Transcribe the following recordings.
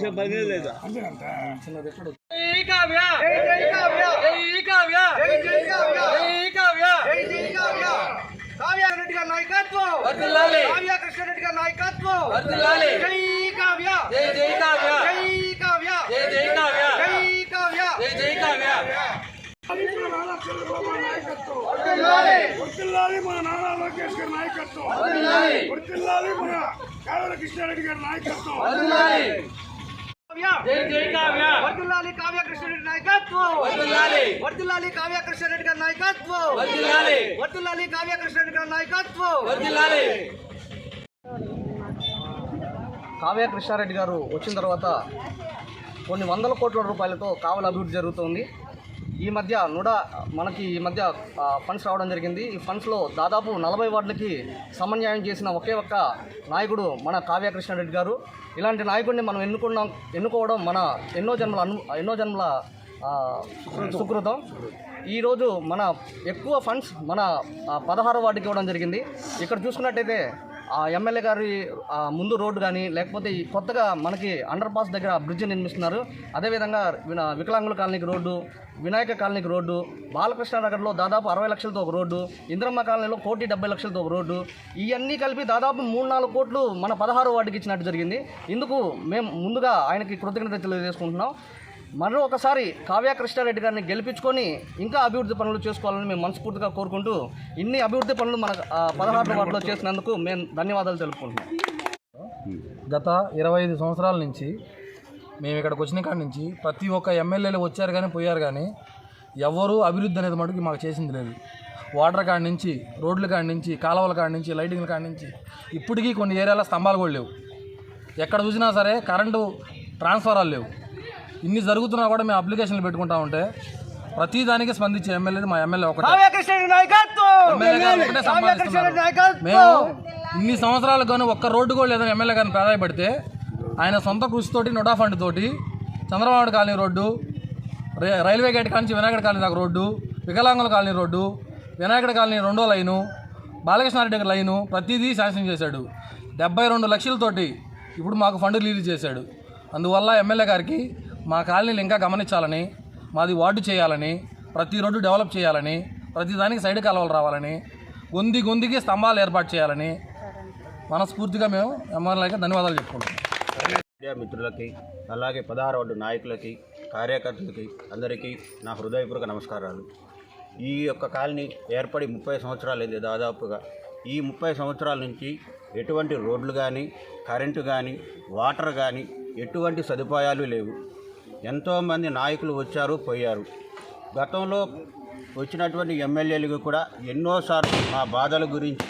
చేసే పని లేదా కావ్య రెడ్డి గారి నాయకత్వం వర్ధిల్లాలి కావ్య కృష్ణారెడ్డి గారి నాయకత్వం వర్ధిల్లాలి జై కావ్య జై జై కావ్య జై కావ్య జై జై కావ్య జై కావ్య జై జై కావ్య వర్ధిల్లాలి మన నారా లోకేష్ గారి నాయకత్వం వర్ధిల్లాలి మన కావ్య కృష్ణారెడ్డి గారి నాయకత్వం జై జై కావ్య వర్ధిల్లాలి కావ్య కృష్ణారెడ్డి నాయకత్వం వర్ధిల్లాలి వర్ధిల్లాలి కావ్య కృష్ణారెడ్డి గారి నాయకత్వం వర్ధిల్లాలి వర్ధిల్లాలి కావ్య కృష్ణారెడ్డి గారి నాయకత్వం వర్ధిల్లాలి కావ్య కృష్ణారెడ్డి గారు వచ్చిన తర్వాత కొన్ని వందల కోట్ల రూపాయలతో కావలి అభివృద్ధి జరుగుతుంది. ఈ మధ్య మనకి ఫండ్స్ రావడం జరిగింది. ఈ ఫండ్స్లో దాదాపు 40 వార్డులకి సమన్వయం చేసిన ఒకే ఒక్క నాయకుడు మన కావ్య కృష్ణారెడ్డి గారు. ఇలాంటి నాయకుడిని మనం ఎన్నుకోవడం మన ఎన్నో జన్మల సుకృతం. ఈరోజు మన ఎక్కువ ఫండ్స్ మన 16వ వార్డుకి ఇవ్వడం జరిగింది. ఇక్కడ చూసుకున్నట్టయితే ఎమ్మెల్యే గారి ముందు రోడ్డు కానీ లేకపోతే కొత్తగా మనకి అండర్ పాస్ దగ్గర బ్రిడ్జ్ నిర్మిస్తున్నారు. అదేవిధంగా వికలాంగుల కాలనీకి రోడ్డు, వినాయక కాలనీకి రోడ్డు, బాలకృష్ణ నగర్లో దాదాపు 60 లక్షలతో ఒక రోడ్డు, ఇంద్రమ్మ కాలనీలో 1,70 లక్షలతో ఒక రోడ్డు, ఇవన్నీ కలిపి దాదాపు 3-4 కోట్లు మన 16వ వార్డుకి ఇచ్చినట్టు జరిగింది. ఇందుకు మేము ముందుగా ఆయనకి కృతజ్ఞత తెలియజేసుకుంటున్నాం. మరొకసారి కావ్య కృష్ణారెడ్డి గారిని గెలిపించుకొని ఇంకా అభివృద్ధి పనులు చేసుకోవాలని మేము మనస్ఫూర్తిగా కోరుకుంటూ ఇన్ని అభివృద్ధి పనులు మన 16వ వార్డులో చేసినందుకు మేము ధన్యవాదాలు తెలుపుకుంటున్నాం. గత 25 సంవత్సరాల నుంచి మేము ఇక్కడికి వచ్చిన కాడి నుంచి ప్రతి ఒక్క ఎమ్మెల్యేలు వచ్చారు కానీ పోయారు కానీ ఎవరూ అభివృద్ధి అనేది మటుకు మాకు చేసింది లేదు. వాటర్ కాడి నుంచి, రోడ్ల కాడి నుంచి, కాలువల కాడి నుంచి, లైటింగ్ల కాడి నుంచి ఇప్పటికీ కొన్ని ఏరియాలో స్తంభాలు కూడా లేవు. ఎక్కడ చూసినా సరే కరెంటు ట్రాన్స్ఫారాలు లేవు. ఇన్ని జరుగుతున్నా కూడా మేము అప్లికేషన్లు పెట్టుకుంటా ఉంటే ప్రతి దానికి స్పందించే ఎమ్మెల్యేది మా ఎమ్మెల్యే ఒకటే. మేము ఇన్ని సంవత్సరాలు కానీ ఒక్క రోడ్డు కూడా లేదని ఎమ్మెల్యే గారిని ప్రాధాయపడితే ఆయన సొంత కృషితోటి నుడా ఫండ్ తోటి Chandrababu colony road, railway gate కానించి వినాయకుడి కాలనీ దాకా రోడ్డు, వికలాంగుల కాలనీ రోడ్డు, వినాయకుడి కాలనీ 2వ లైను, బాలకృష్ణారెడ్డి గారి లైను ప్రతిదీ శాంక్షన్ చేశాడు. 72 లక్షలతోటి ఇప్పుడు మాకు ఫండ్ రిలీజ్ చేశాడు. అందువల్ల ఎమ్మెల్యే గారికి మా కాలనీలు ఇంకా గమనించాలని, మాది వార్డు చేయాలని, ప్రతి రోడ్డు డెవలప్ చేయాలని, ప్రతి దానికి సైడ్ కాలువలు రావాలని, గొందికి స్తంభాలు ఏర్పాటు చేయాలని మనస్ఫూర్తిగా మేము ఎమ్మెల్యేకి ధన్యవాదాలు చెప్పుకుంటాం. మీడియా మిత్రులకి, అలాగే 16వ వార్డు నాయకులకి, కార్యకర్తలకి అందరికీ నా హృదయపూర్వక నమస్కారాలు. ఈ యొక్క కాలనీ ఏర్పడి 30 సంవత్సరాలైంది దాదాపుగా. ఈ 30 సంవత్సరాల నుంచి ఎటువంటి రోడ్లు కానీ, కరెంటు కానీ, వాటర్ కానీ ఎటువంటి సదుపాయాలు లేవు. ఎంతోమంది నాయకులు వచ్చారు పోయారు. గతంలో వచ్చినటువంటి ఎమ్మెల్యేలకు కూడా ఎన్నోసార్లు మా బాధల గురించి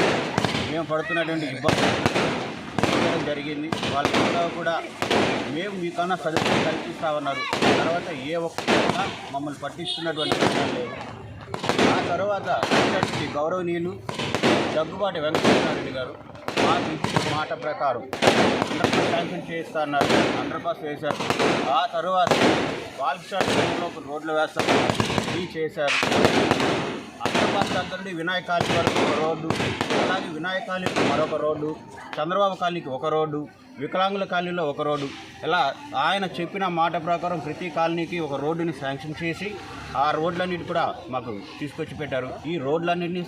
మేము పడుతున్నటువంటి ఇబ్బందులు జరిగింది. వాళ్ళంతా కూడా మేము మీకన్నా సదుపాయం కల్పిస్తామన్నారు. తర్వాత ఏ ఒక్క మమ్మల్ని పట్టిస్తున్నటువంటి విషయాలు లేవు. ఆ తర్వాత గౌరవనీయులు దగ్గుబాటి వెంకటేశ్వరరెడ్డి గారు మాకు ఇచ్చిన మాట ప్రకారం శాంక్షన్ చేస్తా అన్నారు. అండర్ పాస్ వేశారు. ఆ తర్వాత బాలకృష్ణ రోడ్లు వేస్తారు, ఇవి చేశారు. అండర్ పాస్ దగ్గర వినాయక కాలనీ వరకు ఒక రోడ్డు, అలాగే వినాయక కాలనీకి మరొక రోడ్డు, చంద్రబాబు కాలనీకి ఒక రోడ్డు, వికలాంగుల కాలనీలో ఒక రోడ్డు, ఇలా ఆయన చెప్పిన మాట ప్రకారం ప్రతి కాలనీకి ఒక రోడ్డుని శాంక్షన్ చేసి ఆ రోడ్లన్నిటి కూడా మాకు తీసుకొచ్చి పెట్టారు. ఈ రోడ్లన్నింటినీ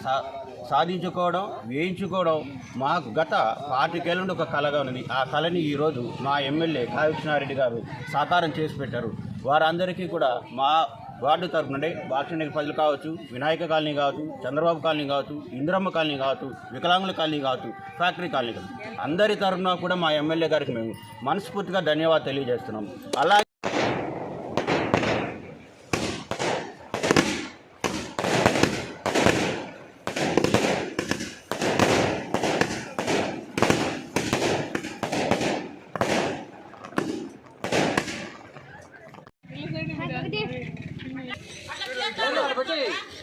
సాధించుకోవడం, వేయించుకోవడం మాకు గత 25 ఏళ్ళ నుండి ఒక కళగా ఉన్నది. ఆ కళని ఈరోజు మా ఎమ్మెల్యే కావ్య కృష్ణారెడ్డి గారు సాకారం చేసి పెట్టారు. వారందరికీ కూడా మా వార్డు తరఫున బాలకృష్ణ ప్రజలు కావచ్చు, వినాయక కాలనీ కావచ్చు, చంద్రబాబు కాలనీ కావచ్చు, ఇంద్రమ్మ కాలనీ కావచ్చు, వికలాంగుల కాలనీ కావచ్చు, ఫ్యాక్టరీ కాలనీ కావచ్చు, అందరి తరఫున కూడా మా ఎమ్మెల్యే గారికి మేము మనస్ఫూర్తిగా ధన్యవాదాలు తెలియజేస్తున్నాం. అలాగే Ready?